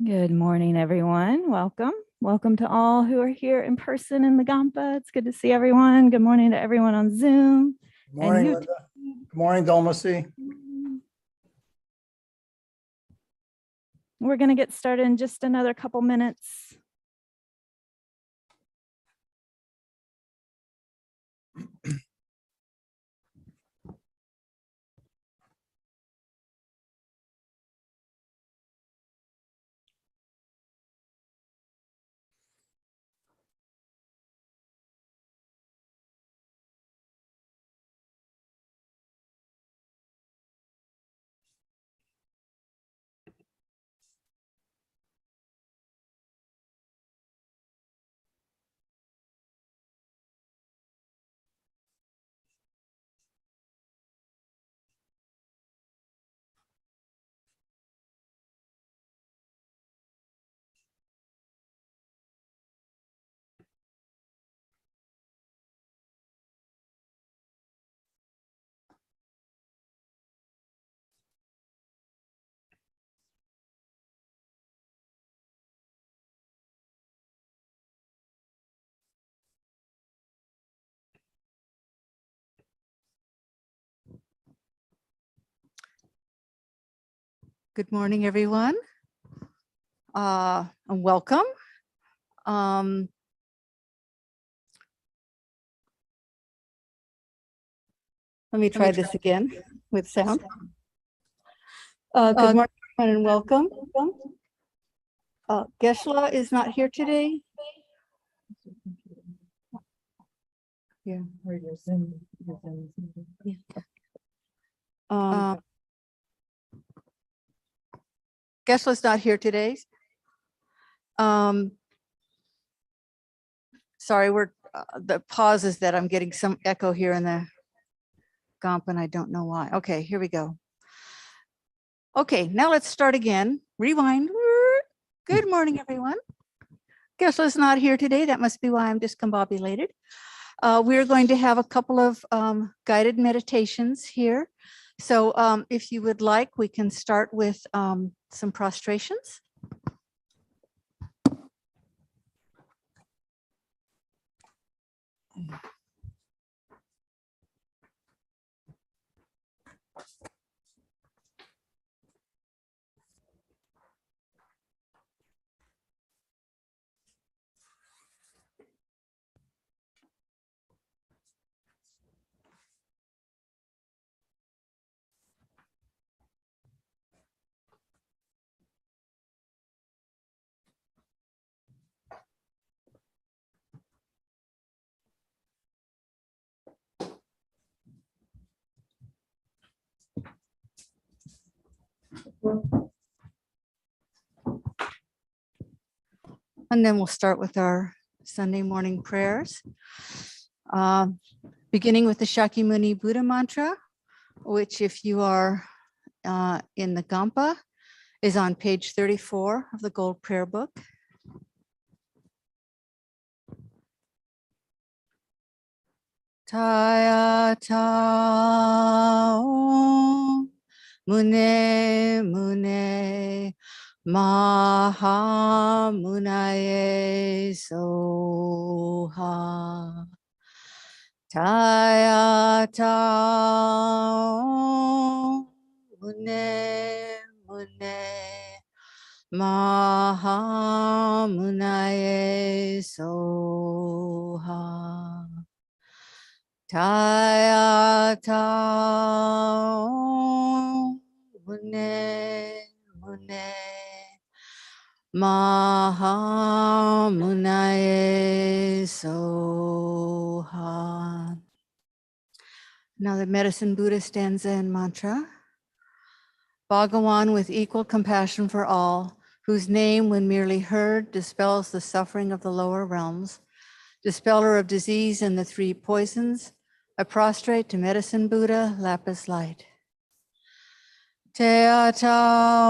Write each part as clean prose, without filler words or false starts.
Good morning, everyone. Welcome. Welcome to all who are here in person in the Gampa. It's good to see everyone. Good morning to everyone on Zoom. Good morning, and Linda. Good morning, Dulmacy. We're going to get started in just another couple minutes. Good morning, everyone, and welcome. Let me try this again with sound. Good morning, everyone, and welcome. Geshe-la is not here today. Yeah. Geshe-la's not here today. Sorry, we're the pause is that I'm getting some echo here in the Gampa, and I don't know why. Okay, here we go. Okay, now let's start again. Rewind. Good morning, everyone. Geshe-la's not here today. That must be why I'm discombobulated. We're going to have a couple of guided meditations here. So if you would like, we can start with some prostrations. And then we'll start with our Sunday morning prayers, beginning with the Shakimuni Buddha mantra, which if you are in the Gampa is on page 34 of the Gold Prayer Book. Taya ta om mune mune maha munaye soha. Taya ta om mune mune maha munaye soha. Taya ta om mune mune maha munaye soha. Now the Medicine Buddha stanza and mantra. Bhagawan with equal compassion for all, whose name when merely heard dispels the suffering of the lower realms, dispeller of disease and the three poisons, I prostrate to Medicine Buddha, lapis light. Teata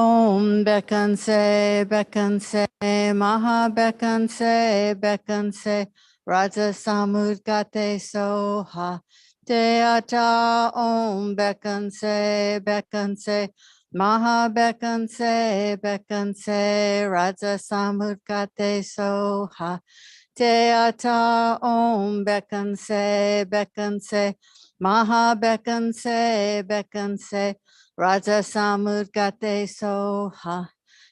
om bekanse, bekanse, maha bekanse, bekanse, raja samudgate soha. Teata om bekanse, bekanse, Maha Bekanse Bekanse Raja Samudgate Soha Te Ata Om Bekanse Bekanse Maha Bekanse Bekanse Raja Samudgate Soha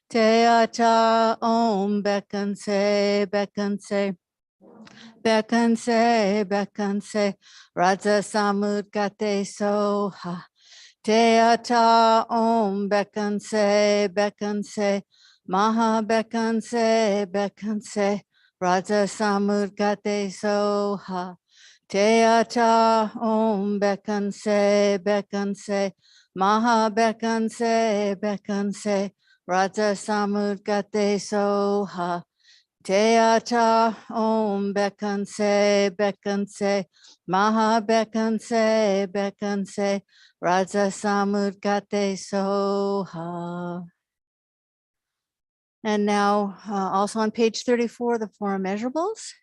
Te Ata Om Bekanse Bekanse Bekanse Bekanse Raja Samudgate Soha Te Ata Om Bekanse Bekanse Maha Bekanse Bekanse Raja Samudgate Soha Te Ata Om Bekanse Bekanse Maha Bekanse Bekanse Raja Samudgate Soha Te Ata Om Bekanse Bekanse Maha Bekanse Bekanse Raja Samudgate Soha. And now also on page 34, the Four Immeasurables.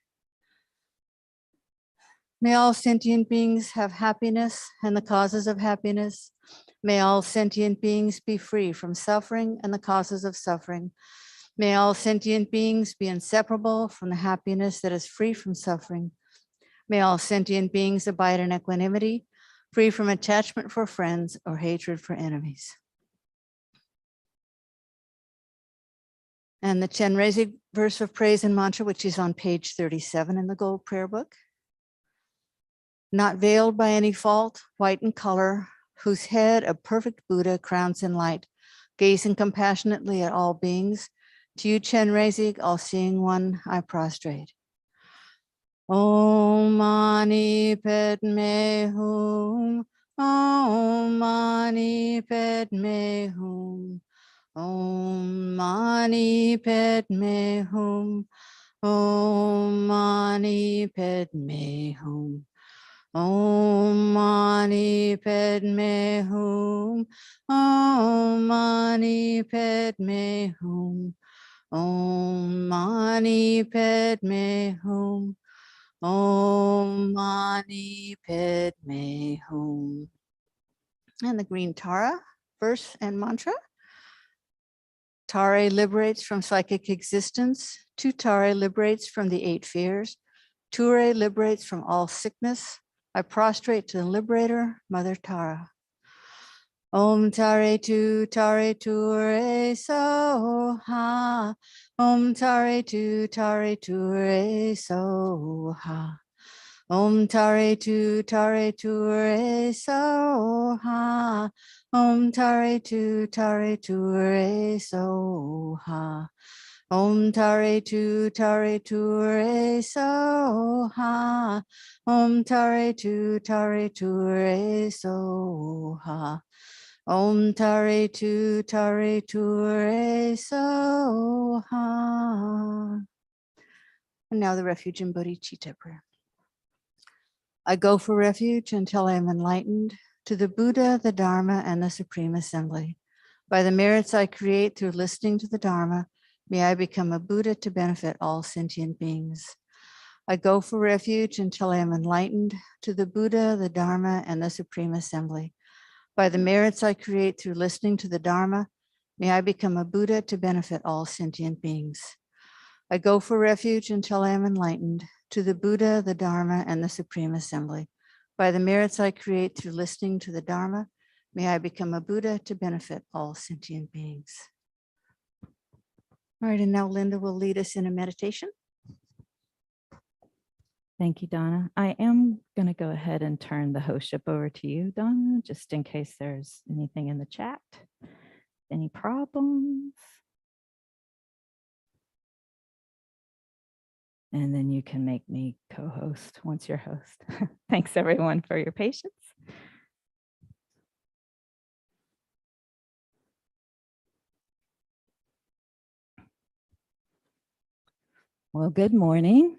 May all sentient beings have happiness and the causes of happiness. May all sentient beings be free from suffering and the causes of suffering. May all sentient beings be inseparable from the happiness that is free from suffering. May all sentient beings abide in equanimity, free from attachment for friends or hatred for enemies. And the Chenrezig verse of praise and mantra, which is on page 37 in the Gold Prayer Book. Not veiled by any fault, white in color, whose head a perfect Buddha crowns in light, gazing compassionately at all beings. To you, Chenrezig, all-seeing one, I prostrate. Om Mani Padme Hum, Om Mani Padme Hum, Om Mani Padme Hum, Om Mani Padme Hum. Om Mani Padme Hum, Om Mani Padme Hum, Om Mani Padme Hum, Om Mani Padme Hum. And the green Tara verse and mantra. Tare liberates from psychic existence. Tu Tare liberates from the 8 fears. Ture liberates from all sickness. I prostrate to the liberator, Mother Tara. Om Tare Tu Tare Ture Soha. Om Tare Tu Tare Ture Soha. Om Tare Tu Tare Ture Soha. Om Tare Tu Tare Ture Soha. Om Tare Tu Tare Ture Soha. Om Tare Tu Tare Ture Soha. Om Tare Tu Tare Ture Soha. And now the refuge in bodhicitta prayer. I go for refuge until I am enlightened to the Buddha, the Dharma, and the Supreme Assembly. By the merits I create through listening to the Dharma, may I become a Buddha to benefit all sentient beings. I go for refuge until I am enlightened to the Buddha, the Dharma, and the Supreme Assembly. By the merits I create through listening to the Dharma, may I become a Buddha to benefit all sentient beings. I go for refuge until I am enlightened to the Buddha, the Dharma, and the Supreme Assembly. By the merits I create through listening to the Dharma, may I become a Buddha to benefit all sentient beings. All right, and now Linda will lead us in a meditation. Thank you, Donna. I am going to go ahead and turn the hostship over to you, Donna, just in case there's anything in the chat, any problems. And then you can make me co-host once you're host. Thanks everyone for your patience. Well, good morning.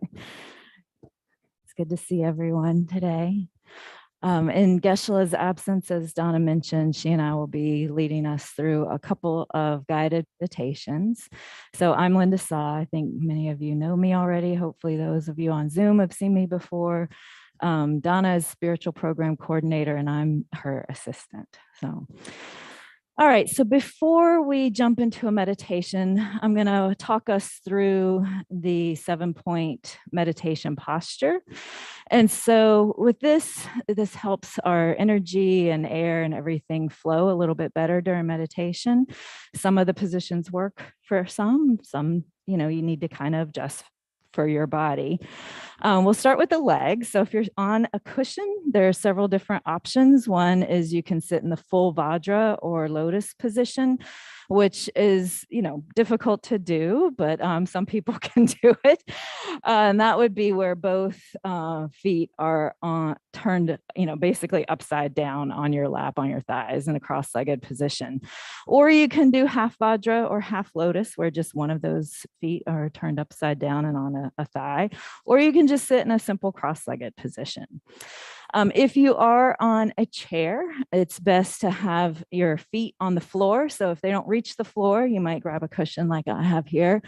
It's good to see everyone today. In Geshe-la's absence, as Donna mentioned, she and I will be leading us through a couple of guided meditations. So I'm Linda Saw. I think many of you know me already. Hopefully those of you on Zoom have seen me before. Donna is spiritual program coordinator and I'm her assistant. So All right, so before we jump into a meditation, I'm going to talk us through the 7-point meditation posture. And so with this helps our energy and air and everything flow a little bit better during meditation. Some of the positions work for some, you need to kind of adjust for your body. We'll start with the legs. So if you're on a cushion, there are several different options. One is you can sit in the full Vajra or lotus position, which is, difficult to do, but some people can do it. And that would be where both feet are turned, basically upside down on your lap, on your thighs in a cross-legged position. Or you can do half Vajra or half lotus, where just one of those feet are turned upside down and on a thigh. Or you can just sit in a simple cross-legged position. If you are on a chair, it's best to have your feet on the floor. So if they don't reach the floor, you might grab a cushion like I have here.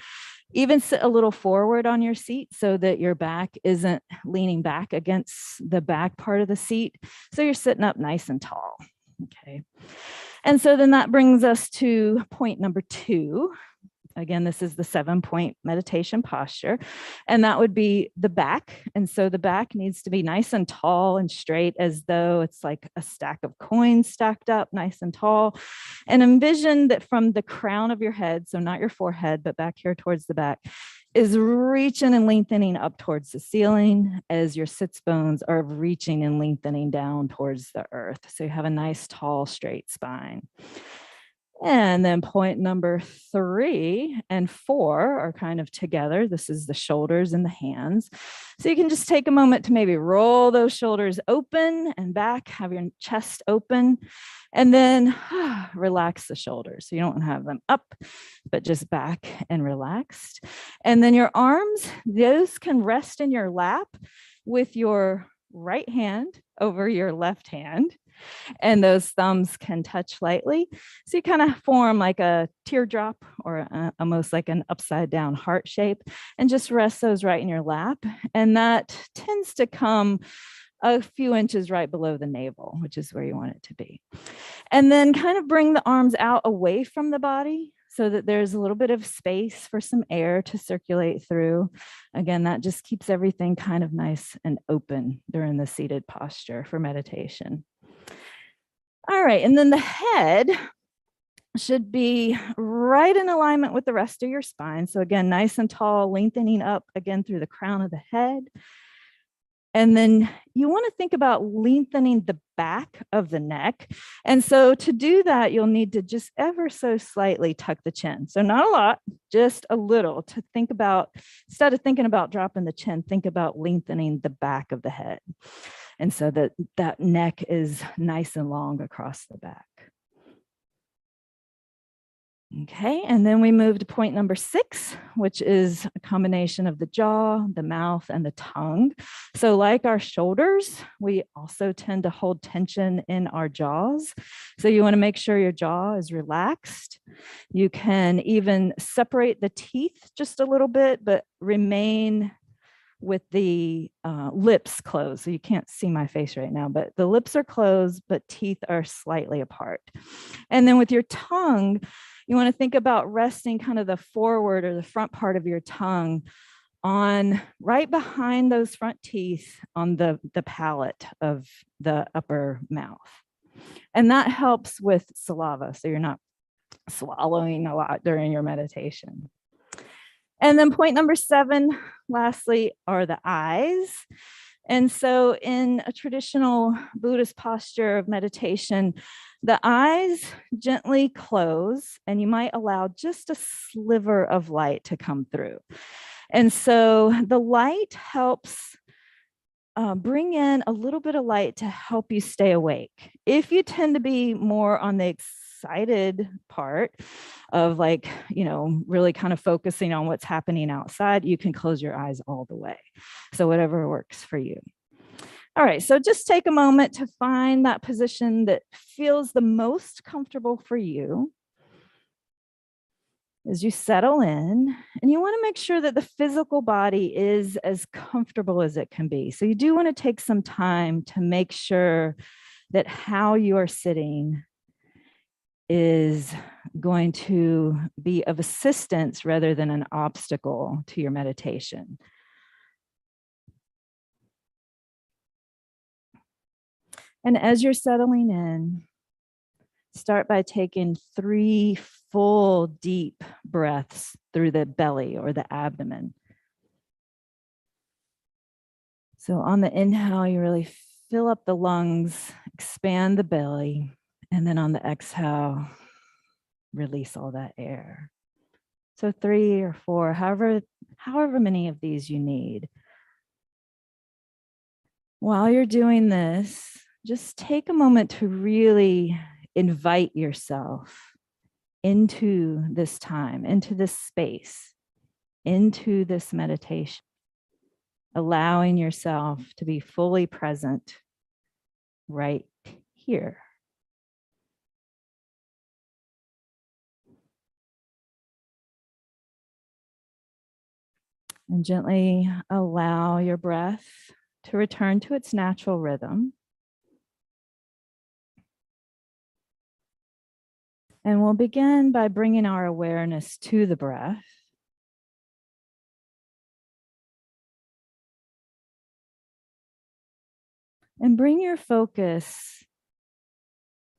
Even sit a little forward on your seat so that your back isn't leaning back against the back part of the seat. So you're sitting up nice and tall. Okay. And so then that brings us to point number 2. Again, this is the 7-point meditation posture, and that would be the back. And so the back needs to be nice and tall and straight, as though it's like a stack of coins stacked up nice and tall. And envision that from the crown of your head, so not your forehead, but back here towards the back, is reaching and lengthening up towards the ceiling as your sits bones are reaching and lengthening down towards the earth. So you have a nice, tall, straight spine. And then point number 3 and 4 are kind of together. This is the shoulders and the hands. So you can just take a moment to maybe roll those shoulders open and back, have your chest open, and then relax the shoulders. So you don't have them up, but just back and relaxed. And then your arms, those can rest in your lap with your right hand over your left hand. And those thumbs can touch lightly. So you kind of form like a teardrop or almost like an upside down heart shape, and just rest those right in your lap. And that tends to come a few inches right below the navel, which is where you want it to be. And then kind of bring the arms out away from the body so that there's a little bit of space for some air to circulate through. Again, that just keeps everything kind of nice and open during the seated posture for meditation. All right, and then the head should be right in alignment with the rest of your spine. So again, nice and tall, lengthening up again through the crown of the head. And then you want to think about lengthening the back of the neck. And so to do that, you'll need to just ever so slightly tuck the chin. So not a lot, just a little, to think about, instead of thinking about dropping the chin, think about lengthening the back of the head. And so that neck is nice and long across the back. Okay, and then we move to point number 6, which is a combination of the jaw, the mouth, and the tongue. So like our shoulders, we also tend to hold tension in our jaws. So you want to make sure your jaw is relaxed. You can even separate the teeth just a little bit, but remain with the lips closed. So you can't see my face right now, but the lips are closed, but teeth are slightly apart. And then with your tongue, you want to think about resting kind of the forward or the front part of your tongue on right behind those front teeth on the palate of the upper mouth. And that helps with saliva, so you're not swallowing a lot during your meditation. And then point number 7, lastly, are the eyes. And so in a traditional Buddhist posture of meditation, the eyes gently close, and you might allow just a sliver of light to come through. And so the light helps bring in a little bit of light to help you stay awake. If you tend to be more on the excited part of really kind of focusing on what's happening outside, you can close your eyes all the way. So whatever works for you. All right, so just take a moment to find that position that feels the most comfortable for you as you settle in. And you want to make sure that the physical body is as comfortable as it can be. So you do want to take some time to make sure that how you are sitting is going to be of assistance rather than an obstacle to your meditation. And as you're settling in, start by taking 3 full deep breaths through the belly or the abdomen. So on the inhale, you really fill up the lungs, expand the belly, and then on the exhale, release all that air. So 3 or 4, however many of these you need. While you're doing this, just take a moment to really invite yourself into this time, into this space, into this meditation, allowing yourself to be fully present right here. And gently allow your breath to return to its natural rhythm. And we'll begin by bringing our awareness to the breath. And bring your focus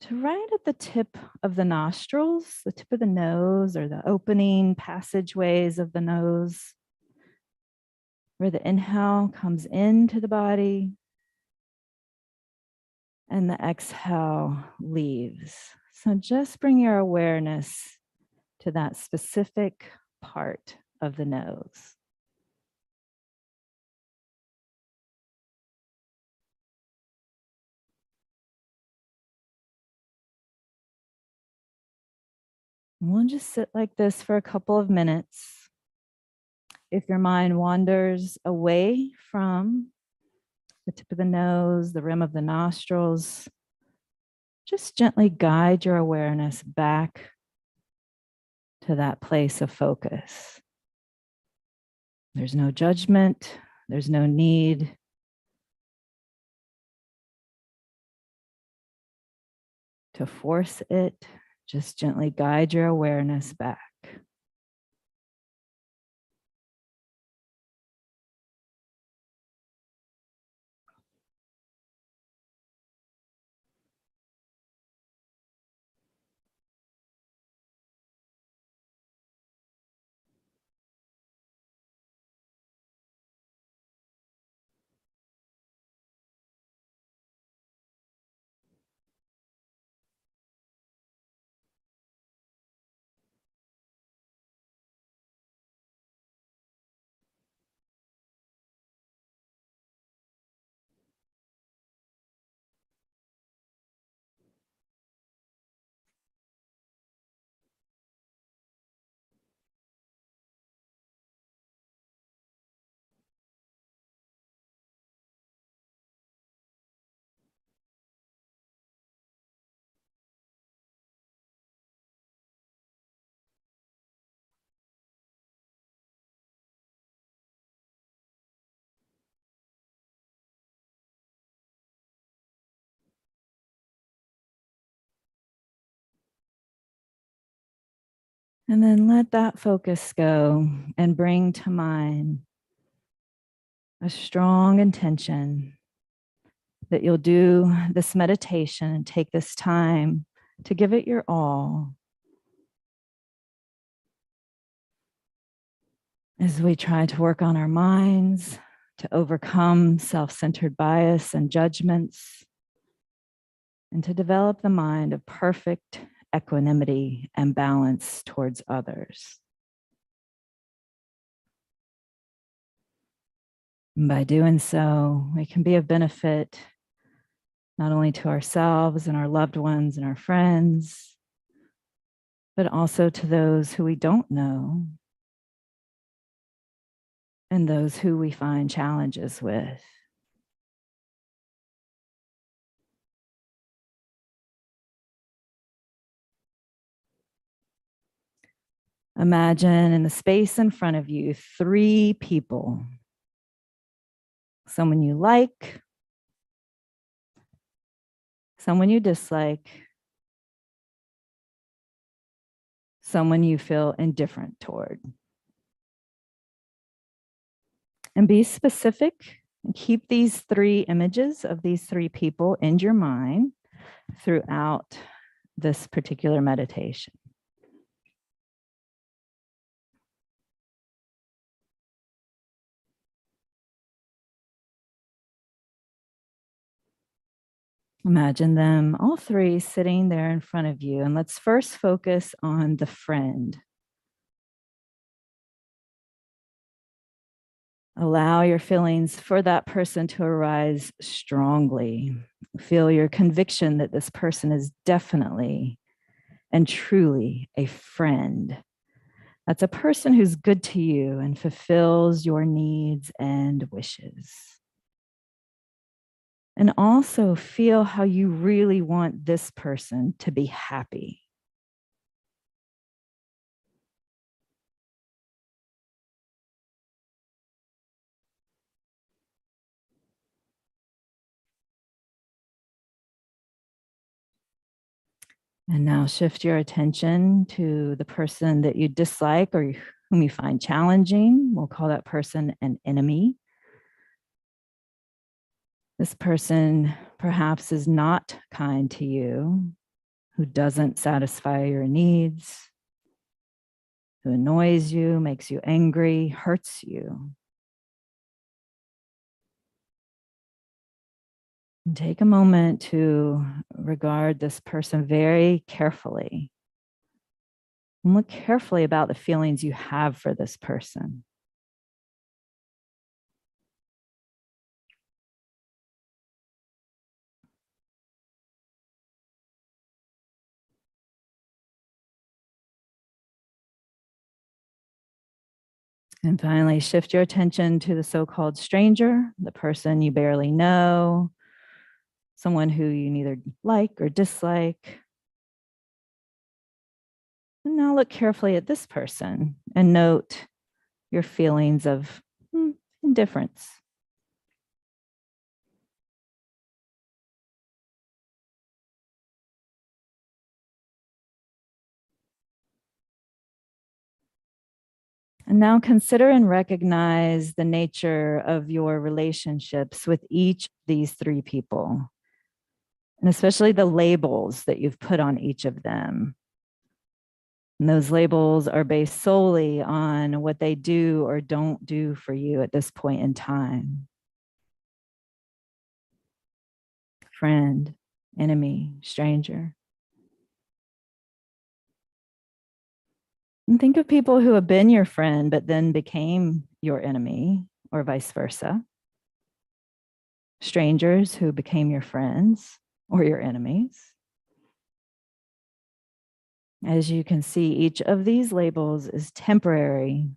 to right at the tip of the nostrils, the tip of the nose, or the opening passageways of the nose, where the inhale comes into the body and the exhale leaves. So just bring your awareness to that specific part of the nose. We'll just sit like this for a couple of minutes. If your mind wanders away from the tip of the nose, the rim of the nostrils, just gently guide your awareness back to that place of focus. There's no judgment, there's no need to force it. Just gently guide your awareness back. And then let that focus go and bring to mind a strong intention that you'll do this meditation and take this time to give it your all as we try to work on our minds, to overcome self-centered bias and judgments, and to develop the mind of perfect equanimity and balance towards others. And by doing so, we can be of benefit not only to ourselves and our loved ones and our friends, but also to those who we don't know and those who we find challenges with. Imagine in the space in front of you 3 people. Someone you like, someone you dislike, someone you feel indifferent toward. And be specific and keep these three images of these three people in your mind throughout this particular meditation. Imagine them, all three, sitting there in front of you. And let's first focus on the friend. Allow your feelings for that person to arise strongly. Feel your conviction that this person is definitely and truly a friend. That's a person who's good to you and fulfills your needs and wishes. And also feel how you really want this person to be happy. And now shift your attention to the person that you dislike or whom you find challenging. We'll call that person an enemy. This person perhaps is not kind to you, who doesn't satisfy your needs, who annoys you, makes you angry, hurts you. And take a moment to regard this person very carefully. And look carefully about the feelings you have for this person. And finally, shift your attention to the so-called stranger, the person you barely know, someone who you neither like or dislike. And now look carefully at this person and note your feelings of indifference. And now consider and recognize the nature of your relationships with each of these three people, and especially the labels that you've put on each of them. And those labels are based solely on what they do or don't do for you at this point in time. Friend, enemy, stranger. And think of people who have been your friend, but then became your enemy, or vice versa. Strangers who became your friends or your enemies. As you can see, each of these labels is temporary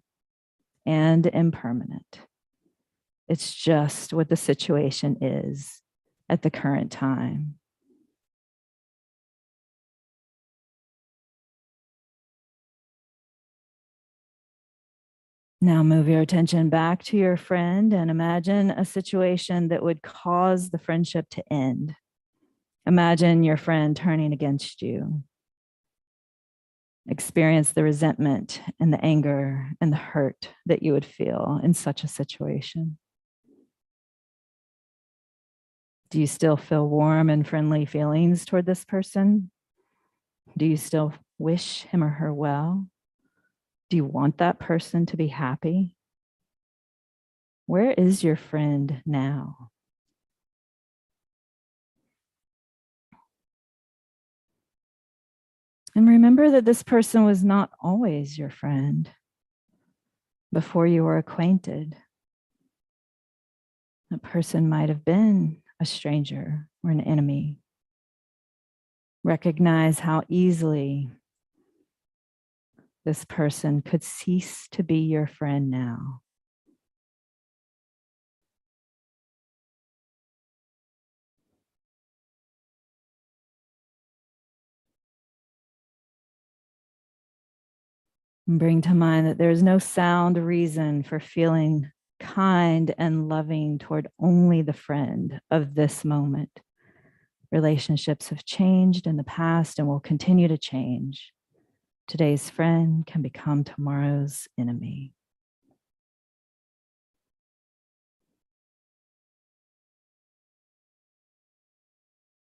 and impermanent. It's just what the situation is at the current time. Now move your attention back to your friend and imagine a situation that would cause the friendship to end. Imagine your friend turning against you. Experience the resentment and the anger and the hurt that you would feel in such a situation. Do you still feel warm and friendly feelings toward this person? Do you still wish him or her well? Do you want that person to be happy? Where is your friend now? And remember that this person was not always your friend before you were acquainted. That person might have been a stranger or an enemy. Recognize how easily this person could cease to be your friend now. And bring to mind that there is no sound reason for feeling kind and loving toward only the friend of this moment. Relationships have changed in the past and will continue to change. Today's friend can become tomorrow's enemy.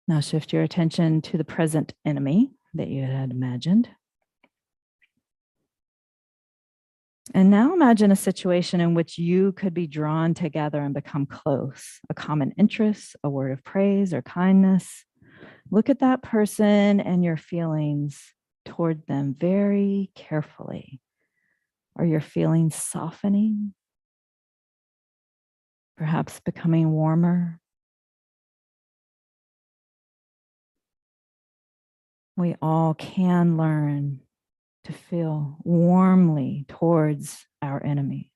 Now shift your attention to the present enemy that you had imagined. And now imagine a situation in which you could be drawn together and become close, a common interest, a word of praise or kindness. Look at that person and your feelings toward them very carefully. Are your feelings softening? Perhaps becoming warmer? We all can learn to feel warmly towards our enemies.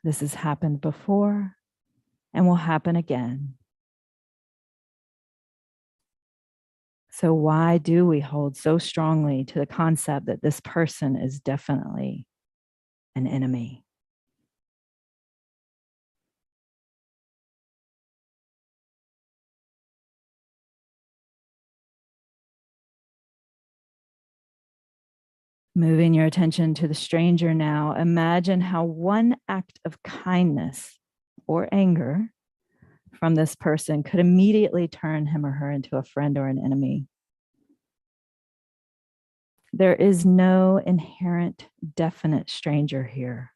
This has happened before and will happen again. So why do we hold so strongly to the concept that this person is definitely an enemy? Moving your attention to the stranger now, imagine how one act of kindness or anger from this person could immediately turn him or her into a friend or an enemy. There is no inherent, definite stranger here.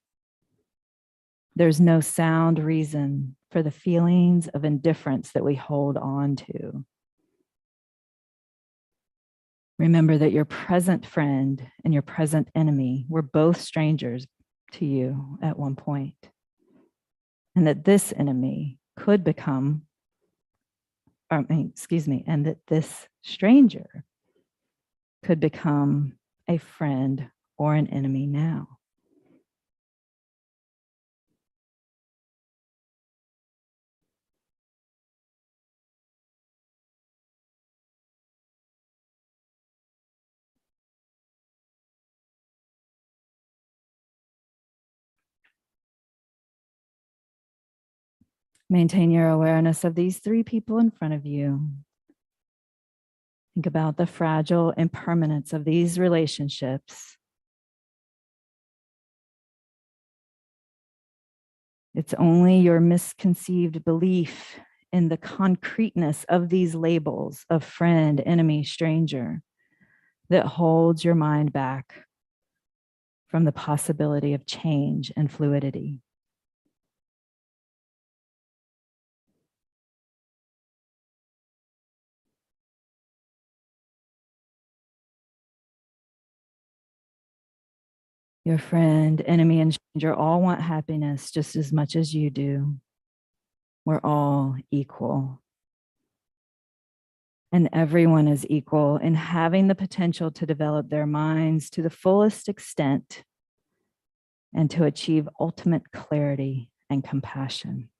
There's no sound reason for the feelings of indifference that we hold on to. Remember that your present friend and your present enemy were both strangers to you at one point, and that this enemy could become, and that this stranger could become a friend or an enemy now. Maintain your awareness of these three people in front of you. Think about the fragile impermanence of these relationships. It's only your misconceived belief in the concreteness of these labels of friend, enemy, stranger that holds your mind back from the possibility of change and fluidity. Your friend, enemy, and stranger all want happiness just as much as you do. We're all equal. And everyone is equal in having the potential to develop their minds to the fullest extent and to achieve ultimate clarity and compassion.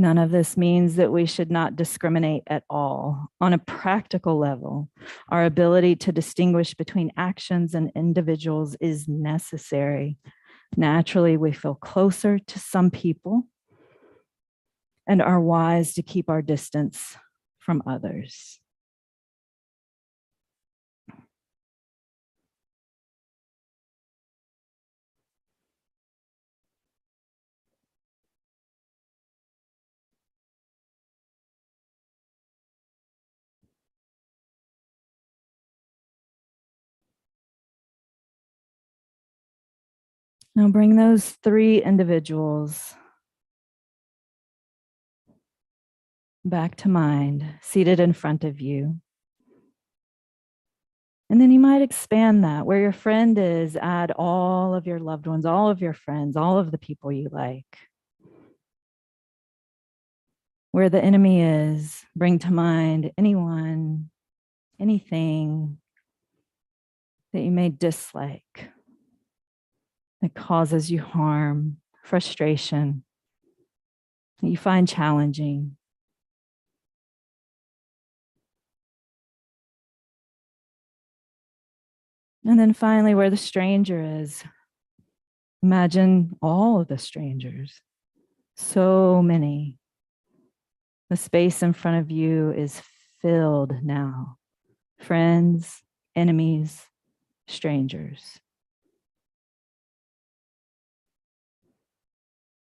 None of this means that we should not discriminate at all. On a practical level, our ability to distinguish between actions and individuals is necessary. Naturally, we feel closer to some people and are wise to keep our distance from others. Now bring those three individuals back to mind, seated in front of you. And then you might expand that. Where your friend is, add all of your loved ones, all of your friends, all of the people you like. Where the enemy is, bring to mind anyone, anything that you may dislike, that causes you harm, frustration, that you find challenging. And then finally, where the stranger is, Imagine all of the strangers, so many. The space in front of you is filled now. Friends, enemies, strangers.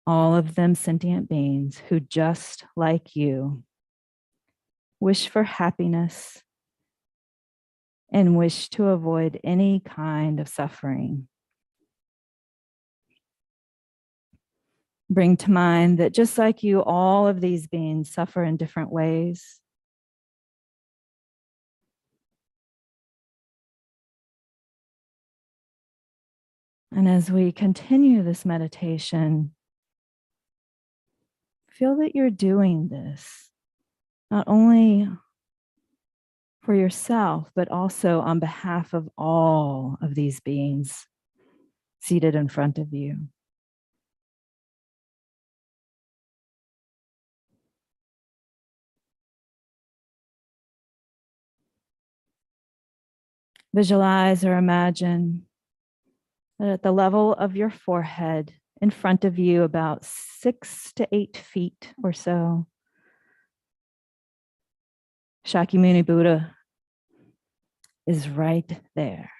All of them sentient beings who, just like you, wish for happiness and wish to avoid any kind of suffering. Bring to mind that just like you, all of these beings suffer in different ways. And as we continue this meditation, feel that you're doing this not only for yourself, but also on behalf of all of these beings seated in front of you. Visualize or imagine that at the level of your forehead, in front of you, about 6 to 8 feet or so, Shakimuni Buddha is right there.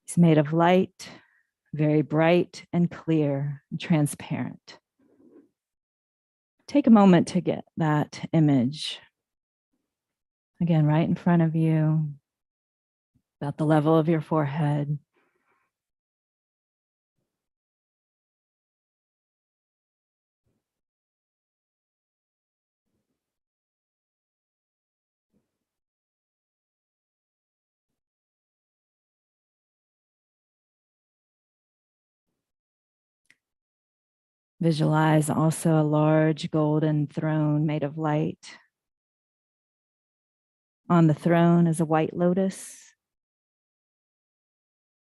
He's made of light, very bright and clear and transparent. Take a moment to get that image. Again, right in front of you, about the level of your forehead. Visualize also a large golden throne made of light. On the throne is a white lotus,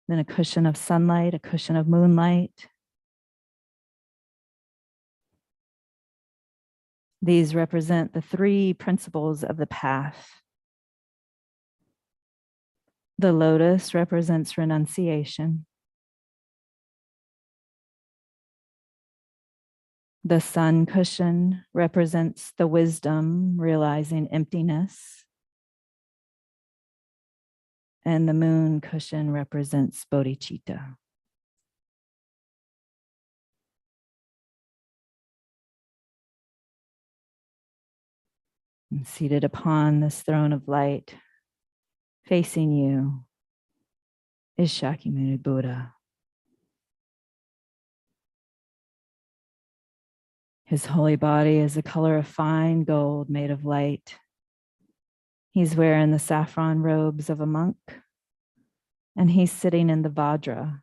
then a cushion of sunlight, a cushion of moonlight. These represent the 3 principles of the path. The lotus represents renunciation. The sun cushion represents the wisdom, realizing emptiness. And the moon cushion represents bodhicitta. And seated upon this throne of light, facing you, is Shakimuni Buddha. His holy body is the color of fine gold made of light. He's wearing the saffron robes of a monk, and he's sitting in the Vajra,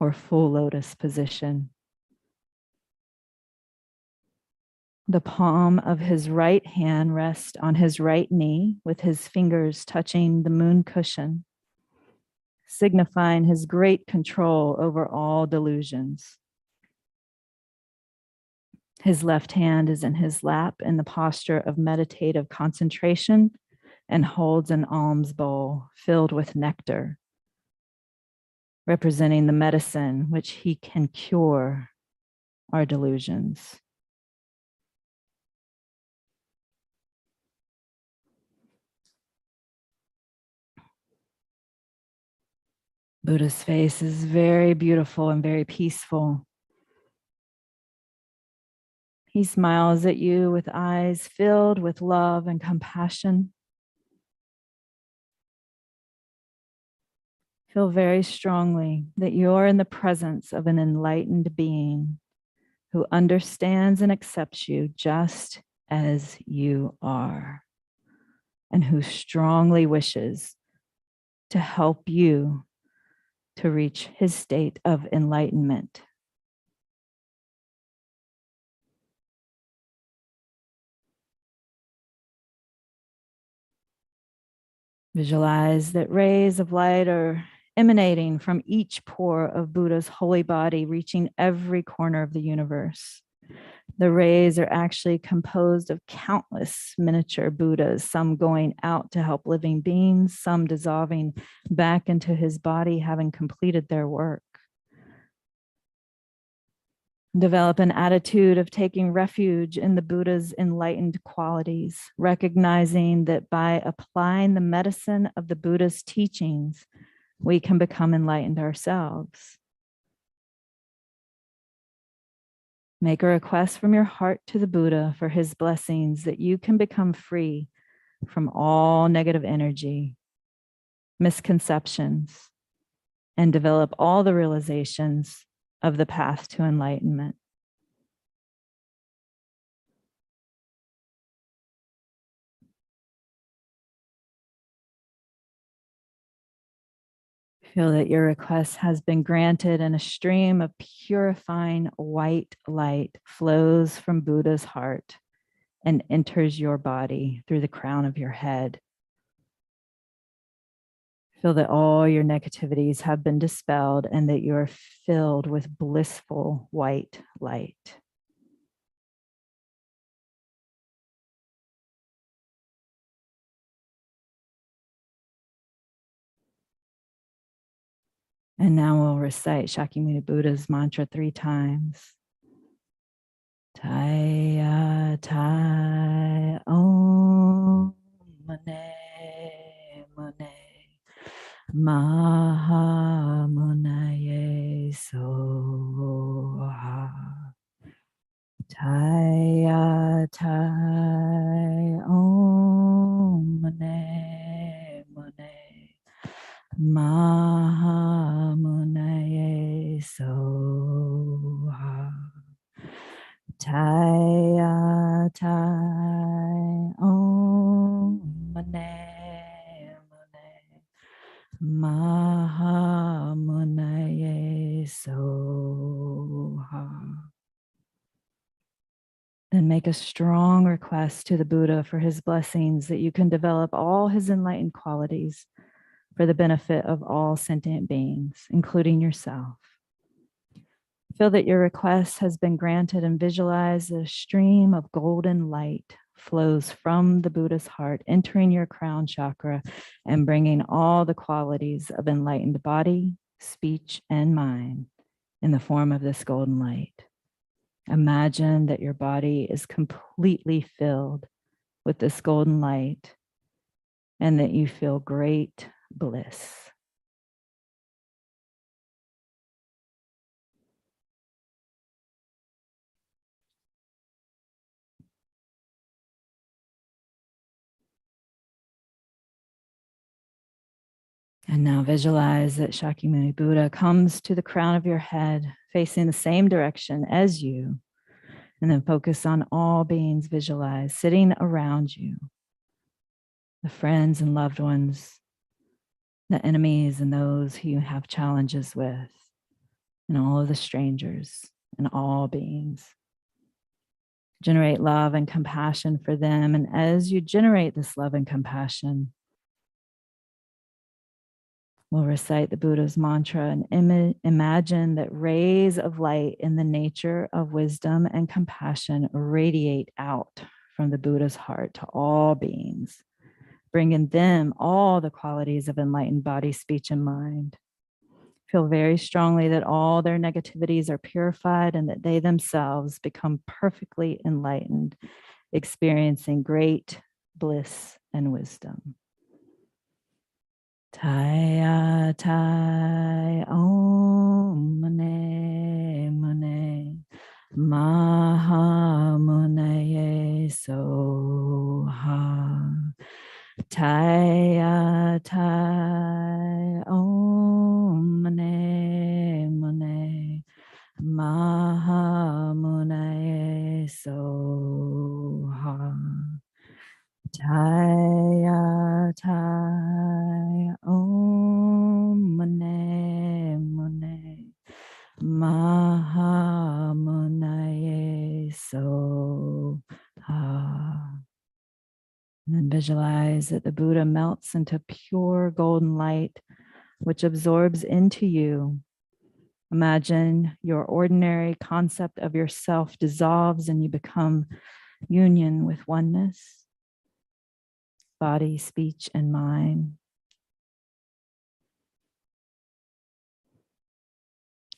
or full lotus position. The palm of his right hand rests on his right knee with his fingers touching the moon cushion, signifying his great control over all delusions. His left hand is in his lap in the posture of meditative concentration and holds an alms bowl filled with nectar, representing the medicine which he can cure our delusions. Buddha's face is very beautiful and very peaceful. He smiles at you with eyes filled with love and compassion. Feel very strongly that you're in the presence of an enlightened being who understands and accepts you just as you are, and who strongly wishes to help you to reach his state of enlightenment. Visualize that rays of light are emanating from each pore of Buddha's holy body, reaching every corner of the universe, The rays are actually composed of countless miniature Buddhas, some going out to help living beings, some dissolving back into his body, having completed their work. Develop an attitude of taking refuge in the Buddha's enlightened qualities, recognizing that by applying the medicine of the Buddha's teachings, we can become enlightened ourselves. Make a request from your heart to the Buddha for his blessings that you can become free from all negative energy, misconceptions, and develop all the realizations of the path to enlightenment. Feel that your request has been granted and a stream of purifying white light flows from Buddha's heart and enters your body through the crown of your head. Feel that all your negativities have been dispelled and that you are filled with blissful white light. And now we'll recite Shakimuni Buddha's mantra 3 times. Taya Tai Om Mane Mune Maha Munaye Soha. Taya Tai Om Mane Mune Maha Munaye Soha. Taya Tai Om Mane Mune Maha Munaye Soha. Then make a strong request to the Buddha for his blessings that you can develop all his enlightened qualities for the benefit of all sentient beings, including yourself. Feel that your request has been granted and visualize that a stream of golden light flows from the Buddha's heart, entering your crown chakra and bringing all the qualities of enlightened body, speech, and mind in the form of this golden light. Imagine that your body is completely filled with this golden light and that you feel great bliss. And now visualize that Shakimuni Buddha comes to the crown of your head, facing the same direction as you. And then focus on all beings visualize, sitting around you. The friends and loved ones, the enemies and those who you have challenges with, and all of the strangers and all beings. Generate love and compassion for them. And as you generate this love and compassion, we'll recite the Buddha's mantra and imagine that rays of light in the nature of wisdom and compassion radiate out from the Buddha's heart to all beings, bringing them all the qualities of enlightened body, speech, and mind. Feel very strongly that all their negativities are purified and that they themselves become perfectly enlightened, experiencing great bliss and wisdom. Taya Tai Om Mane Mune Maha Munaye Soha. Taya Tai Om Mane Mune Maha Munaye Soha. Taya Tai Om Mane Mune Maha Munaye Soha. And then visualize that the Buddha melts into pure golden light, which absorbs into you Imagine your ordinary concept of yourself dissolves and you become union with oneness, body, speech, and mind.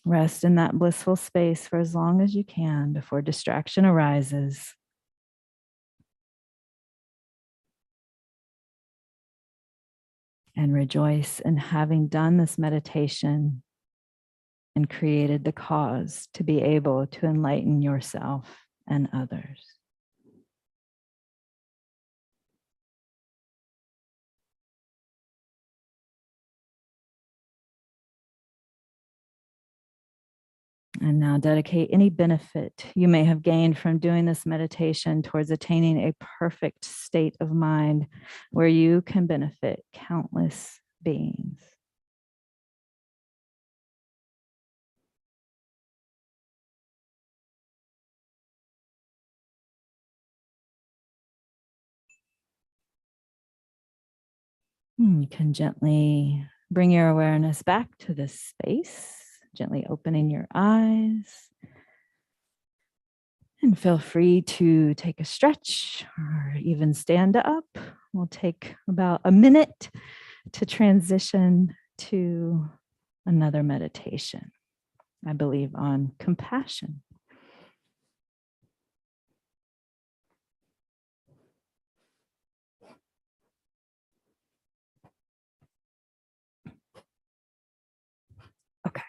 Rest in that blissful space for as long as you can before distraction arises. And rejoice in having done this meditation and created the cause to be able to enlighten yourself and others. And now dedicate any benefit you may have gained from doing this meditation towards attaining a perfect state of mind where you can benefit countless beings. You can gently bring your awareness back to this space, gently opening your eyes. And feel free to take a stretch or even stand up. We'll take about a minute to transition to another meditation, I believe, on compassion. Okay.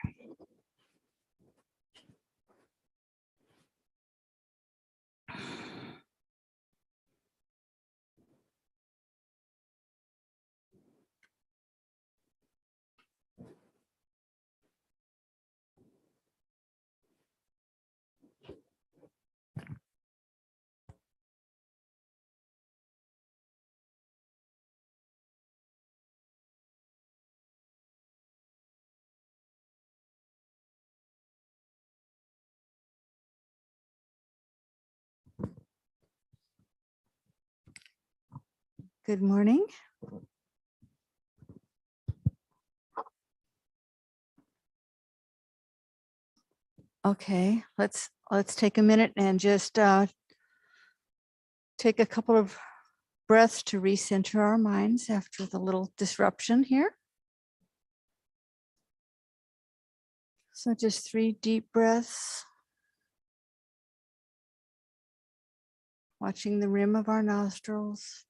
Good morning. Okay, let's take a minute and just take a couple of breaths to recenter our minds after the little disruption here. So just 3 deep breaths, watching the rim of our nostrils.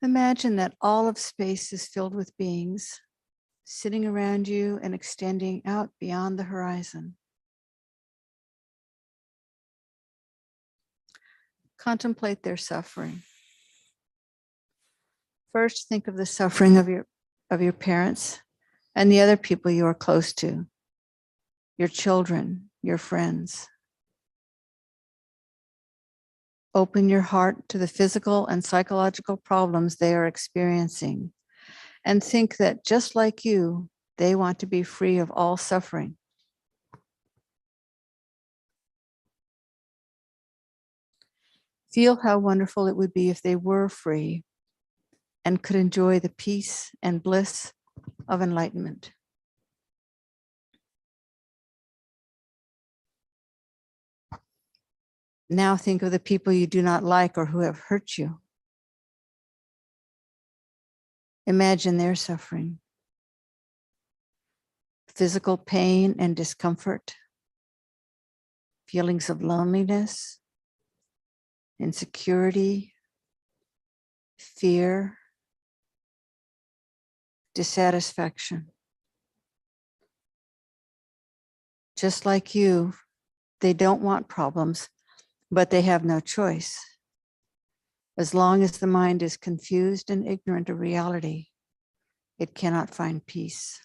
Imagine that all of space is filled with beings sitting around you and extending out beyond the horizon. Contemplate their suffering. First, think of the suffering of your parents and the other people you are close to, your children, your friends. Open your heart to the physical and psychological problems they are experiencing, and think that just like you, they want to be free of all suffering. Feel how wonderful it would be if they were free and could enjoy the peace and bliss of enlightenment. Now think of the people you do not like or who have hurt you. Imagine their suffering, physical pain and discomfort, feelings of loneliness, insecurity, fear, dissatisfaction. Just like you, they don't want problems, but they have no choice. As long as the mind is confused and ignorant of reality, it cannot find peace.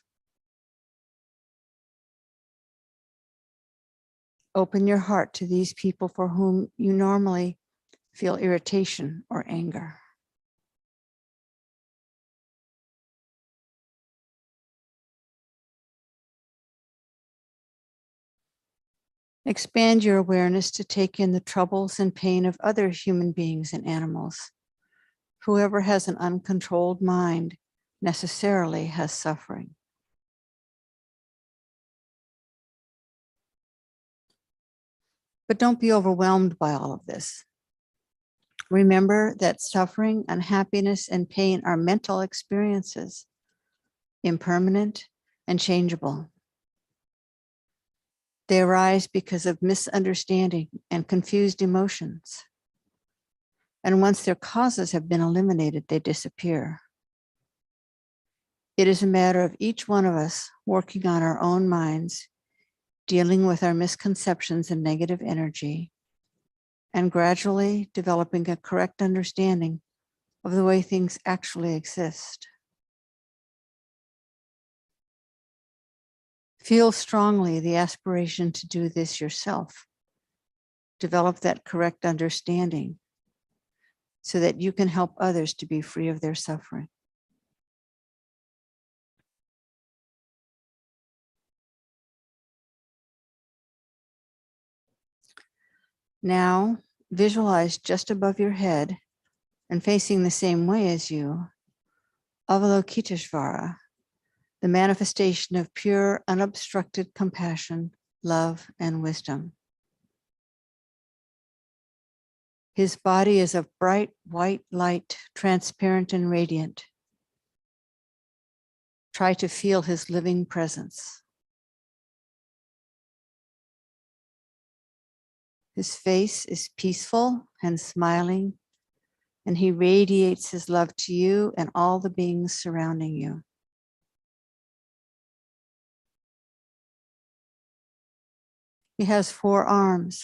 Open your heart to these people for whom you normally feel irritation or anger. Expand your awareness to take in the troubles and pain of other human beings and animals. Whoever has an uncontrolled mind necessarily has suffering. But don't be overwhelmed by all of this. Remember that suffering, unhappiness, and pain are mental experiences, impermanent and changeable. They arise because of misunderstanding and confused emotions. And once their causes have been eliminated, they disappear. It is a matter of each one of us working on our own minds, dealing with our misconceptions and negative energy, and gradually developing a correct understanding of the way things actually exist. Feel strongly the aspiration to do this yourself. Develop that correct understanding so that you can help others to be free of their suffering. Now, visualize just above your head and facing the same way as you, Avalo Kitashvara, the manifestation of pure, unobstructed compassion, love, and wisdom. His body is of bright white light, transparent and radiant. Try to feel his living presence. His face is peaceful and smiling, and he radiates his love to you and all the beings surrounding you. He has 4 arms.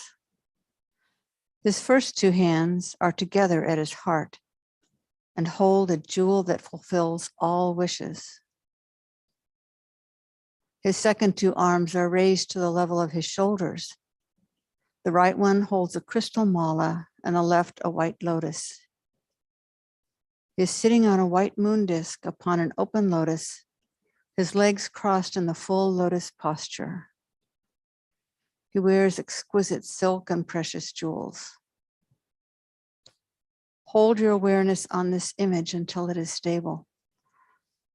His first 2 hands are together at his heart and hold a jewel that fulfills all wishes. His second 2 arms are raised to the level of his shoulders. The right one holds a crystal mala and the left a white lotus. He is sitting on a white moon disk upon an open lotus, his legs crossed in the full lotus posture. He wears exquisite silk and precious jewels. Hold your awareness on this image until it is stable.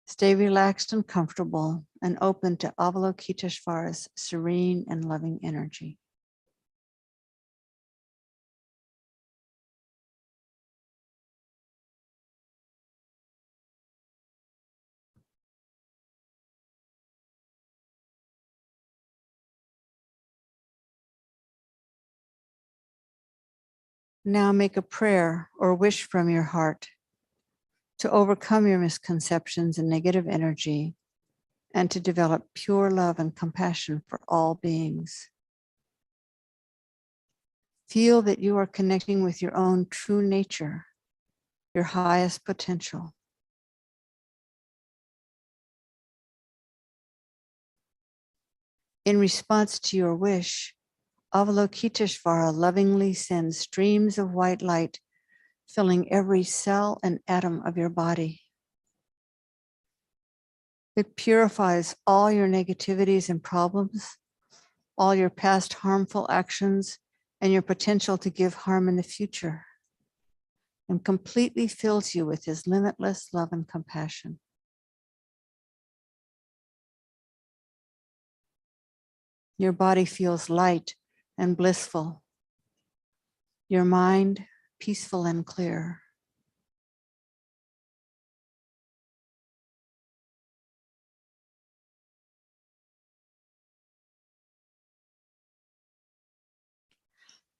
Stay relaxed and comfortable and open to Avalo Kitashvara's serene and loving energy. Now make a prayer or wish from your heart to overcome your misconceptions and negative energy and to develop pure love and compassion for all beings. Feel that you are connecting with your own true nature, your highest potential. In response to your wish, Avalo Kitashvara lovingly sends streams of white light, filling every cell and atom of your body. It purifies all your negativities and problems, all your past harmful actions, and your potential to give harm in the future, and completely fills you with his limitless love and compassion. Your body feels light and blissful. Your mind peaceful and clear.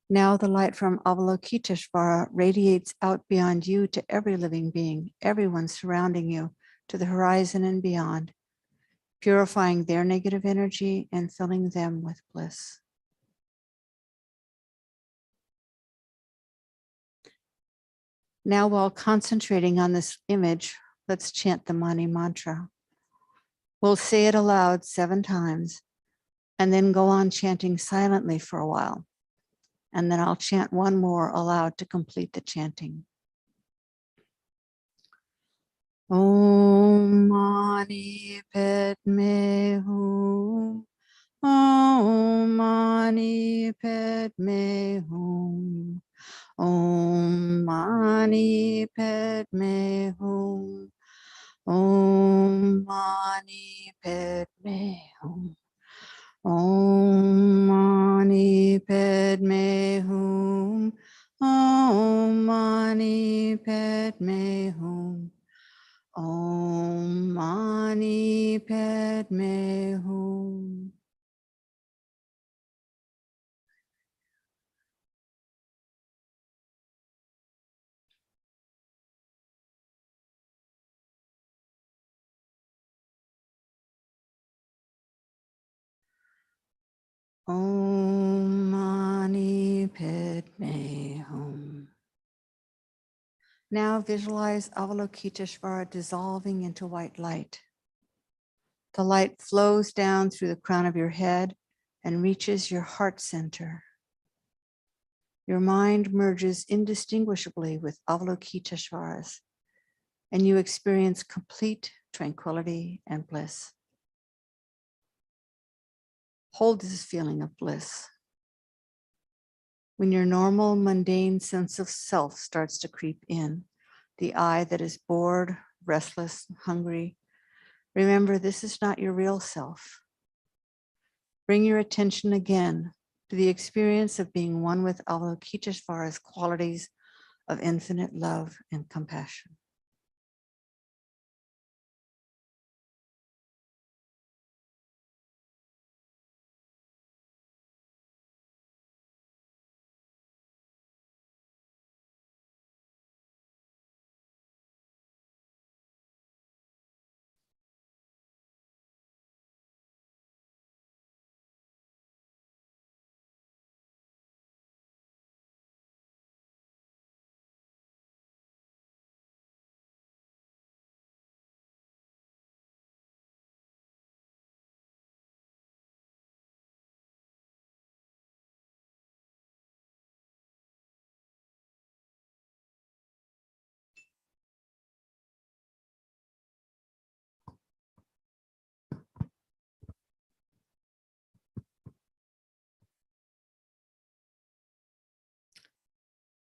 Now the light from Avalo Kitashvara radiates out beyond you to every living being, everyone surrounding you, to the horizon and beyond, purifying their negative energy and filling them with bliss. Now, while concentrating on this image, let's chant the Mani mantra. We'll say it aloud 7 times and then go on chanting silently for a while. And then I'll chant one more aloud to complete the chanting. Om Mani Padme Hum Om Mani Padme Hum. Om Mani Padme Hum. Om Mani Padme Hum. Om Mani Padme Hum. Om Mani Padme Hum. Om Mani Padme Hum. Om Mani Padme Hum. Now visualize Avalo Kitashvara dissolving into white light. The light flows down through the crown of your head and reaches your heart center. Your mind merges indistinguishably with Avalo Kitashvara's, and you experience complete tranquility and bliss. Hold this feeling of bliss. When your normal, mundane sense of self starts to creep in, the I that is bored, restless, hungry, remember this is not your real self. Bring your attention again to the experience of being one with Avalokiteshvara's qualities of infinite love and compassion.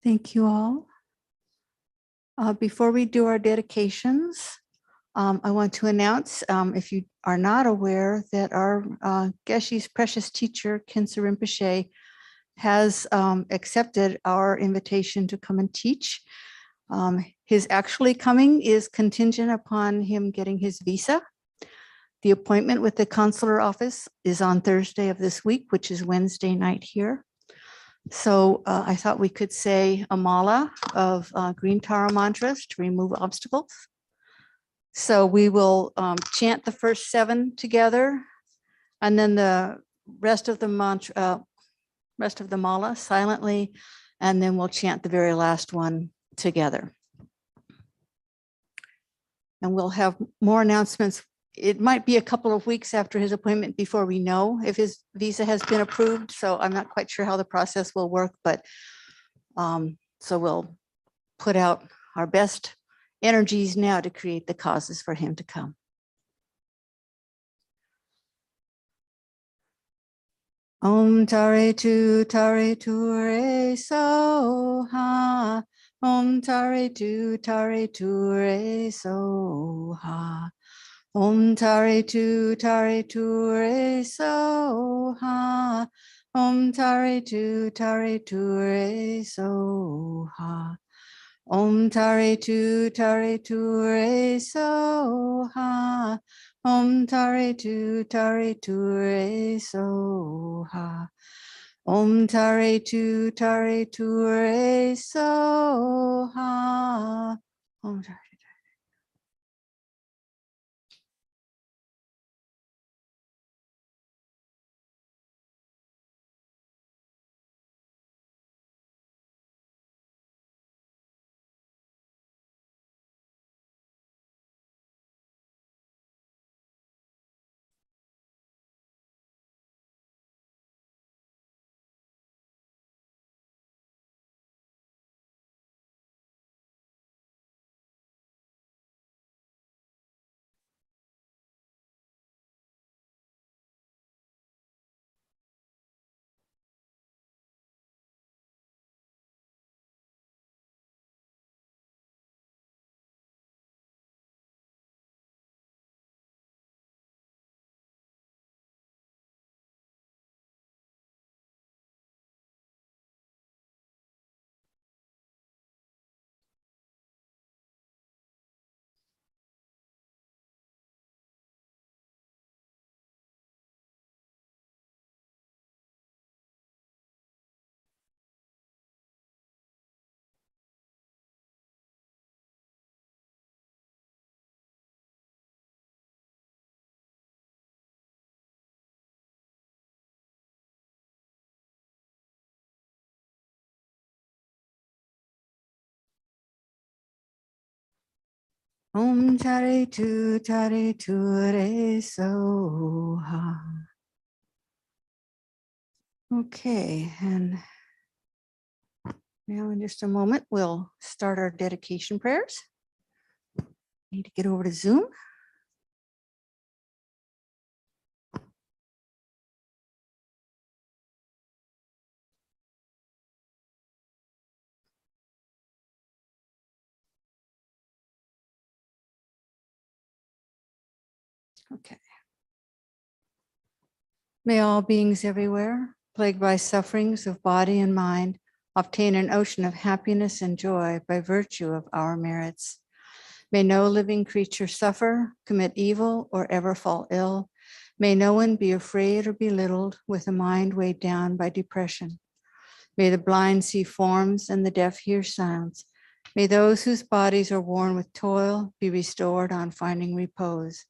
Thank you all. Before we do our dedications, I want to announce, if you are not aware, that our Geshe's precious teacher, Kinser Rinpoche, has accepted our invitation to come and teach. His actually coming is contingent upon him getting his visa. The appointment with the consular office is on Thursday of this week, which is Wednesday night here. So I thought we could say a mala of green Tara mantras to remove obstacles. So we will chant the first 7 together, and then the rest of the mantra, rest of the mala silently, and then we'll chant the very last one together. And we'll have more announcements. It might be a couple of weeks after his appointment before we know if his visa has been approved. So I'm not quite sure how the process will work, but so we'll put out our best energies now to create the causes for him to come. Om Tare Tu Re So Ha. Om Tare Tu Re So Ha. Om Tare Tu Re So Ha. Om Tare Tu Re So Ha. Om Tare Tu Re So Ha. Om Tare Tu Re So Ha. Om Tare Tu Re So Ha. Om Tare. Om Tare Tu Re So Ha. Okay, and now in just a moment, we'll start our dedication prayers. Need to get over to Zoom. Okay. May all beings everywhere, plagued by sufferings of body and mind, obtain an ocean of happiness and joy by virtue of our merits. May no living creature suffer, commit evil, or ever fall ill. May no one be afraid or belittled with a mind weighed down by depression. May the blind see forms and the deaf hear sounds. May those whose bodies are worn with toil be restored on finding repose.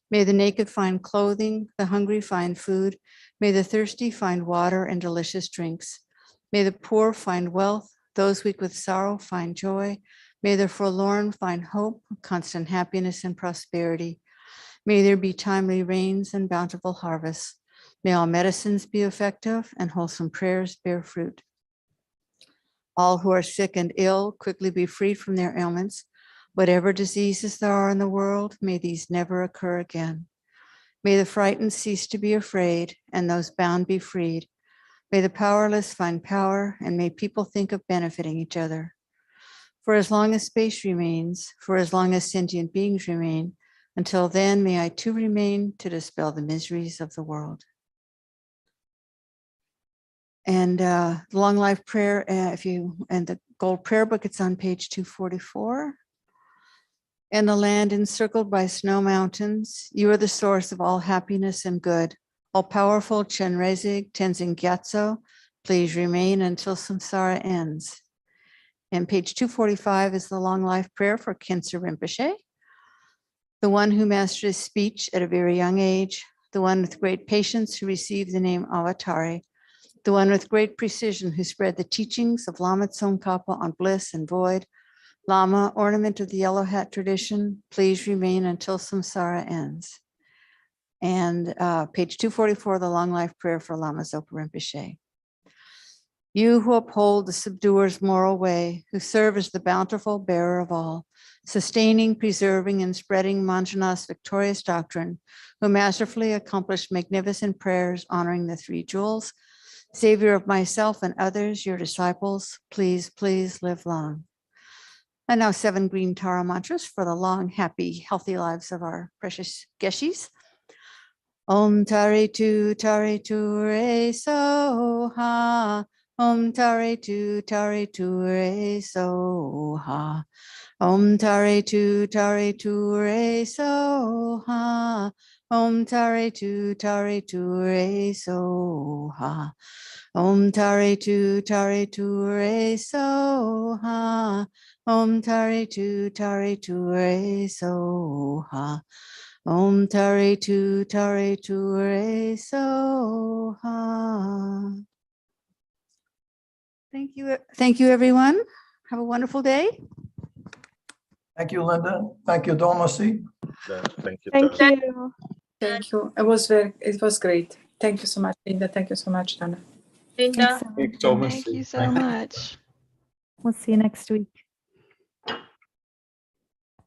May the naked find clothing, the hungry find food. May the thirsty find water and delicious drinks. May the poor find wealth, those weak with sorrow find joy. May the forlorn find hope, constant happiness and prosperity. May there be timely rains and bountiful harvests. May all medicines be effective and wholesome prayers bear fruit. All who are sick and ill quickly be freed from their ailments. Whatever diseases there are in the world, may these never occur again. May the frightened cease to be afraid and those bound be freed. May the powerless find power and may people think of benefiting each other. For as long as space remains, for as long as sentient beings remain, until then may I too remain to dispel the miseries of the world. And the long life prayer, and the gold prayer book, it's on page 244. In the land encircled by snow mountains, you are the source of all happiness and good. All powerful Chenrezig, Tenzin Gyatso, please remain until samsara ends. And page 245 is the long life prayer for Kinser Rinpoche, the one who mastered his speech at a very young age, the one with great patience who received the name Avatari, the one with great precision who spread the teachings of Lama Tsongkhapa on bliss and void. Lama, ornament of the yellow hat tradition, please remain until samsara ends. And page 244, the long life prayer for Lama Zopa Rinpoche. You who uphold the subduer's moral way, who serve as the bountiful bearer of all, sustaining, preserving, and spreading Manjanath's victorious doctrine, who masterfully accomplished magnificent prayers honoring the three jewels, savior of myself and others, your disciples, please, please live long. And now 7 green Tara mantras for the long, happy, healthy lives of our precious Geshis. Om Tare Tu Re So Ha. Om Tare Tu Re So Ha. Om Tare Tu Re So Ha. Om Tare Tu Re So Ha. Om Tare Tu Re So Ha. Om Tare Tu Re So Ha. Om Tare Tu Re So Ha. Thank you, everyone. Have a wonderful day. Thank you, Linda. Thank you, Dharmasi. Thank you. Thank Dharma. you. Thank you. It was great. Thank you so much, Linda. Thank you so much, Dana. Linda, Thank you so much. thank you so much. We'll see you next week.